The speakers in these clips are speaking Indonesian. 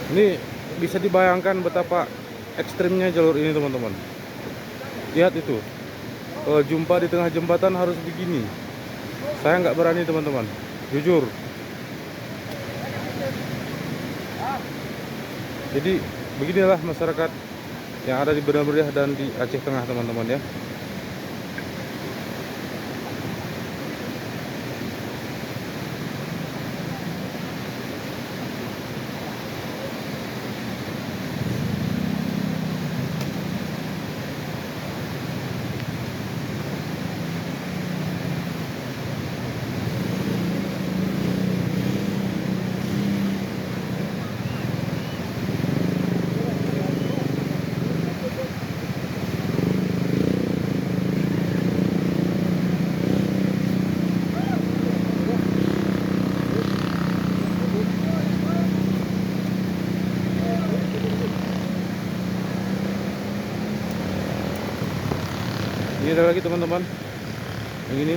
Ini bisa dibayangkan betapa ekstrimnya jalur ini teman-teman. Lihat itu, jumpa di tengah jembatan harus begini. Saya nggak berani teman-teman, jujur. Jadi beginilah masyarakat yang ada di Benar Meriah dan di Aceh Tengah teman-teman ya. Ini ada lagi teman-teman, yang ini.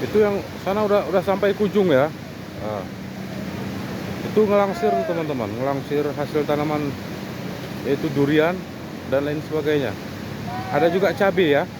Itu yang sana udah sampai Kujung ya. Nah, itu ngelangsir teman-teman, ngelangsir hasil tanaman yaitu durian dan lain sebagainya. Ada juga cabai ya.